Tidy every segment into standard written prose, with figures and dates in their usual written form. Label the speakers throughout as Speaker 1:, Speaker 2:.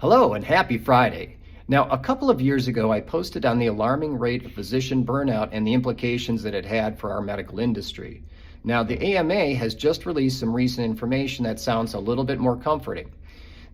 Speaker 1: Hello and happy Friday. Now, a couple of years ago, I posted on the alarming rate of physician burnout and the implications that it had for our medical industry. Now, the AMA has just released some recent information that sounds a little bit more comforting.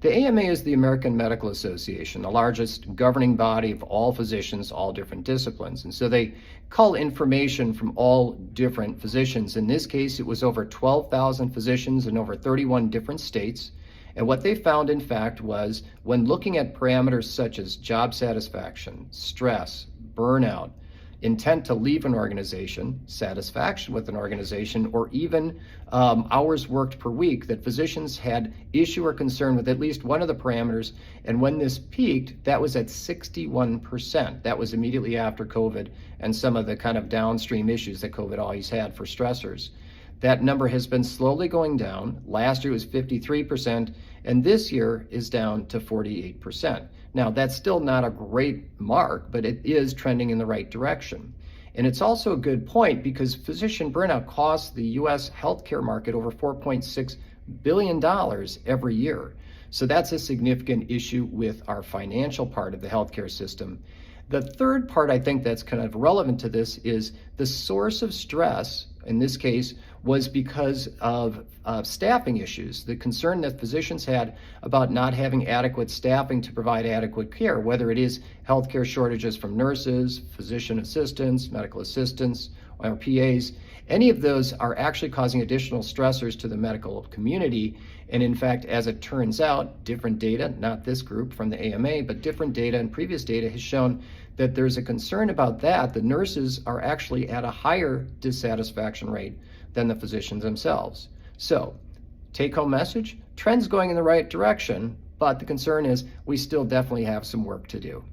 Speaker 1: The AMA is the American Medical Association, the largest governing body of all physicians, all different disciplines. And so they cull information from all different physicians. In this case, it was over 12,000 physicians in over 31 different states. And what they found, in fact, was when looking at parameters such as job satisfaction, stress, burnout, intent to leave an organization, satisfaction with an organization, or even hours worked per week, that physicians had issue or concern with at least one of the parameters. And when this peaked, that was at 61%. That was immediately after COVID and some of the kind of downstream issues that COVID always had for stressors. That number has been slowly going down. Last year was 53%, and this year is down to 48%. Now, that's still not a great mark, but it is trending in the right direction. And it's also a good point because physician burnout costs the U.S. healthcare market over $4.6 billion every year. So that's a significant issue with our financial part of the healthcare system. The third part I think that's kind of relevant to this is the source of stress, in this case, was because of staffing issues, the concern that physicians had about not having adequate staffing to provide adequate care, whether it is healthcare shortages from nurses, physician assistants, medical assistants, or PAs. Any of those are actually causing additional stressors to the medical community. And in fact, as it turns out, different data, not this group from the AMA, but different data and previous data has shown that there's a concern about that. The nurses are actually at a higher dissatisfaction rate than the physicians themselves. So, take-home message, trends going in the right direction, but the concern is we still definitely have some work to do.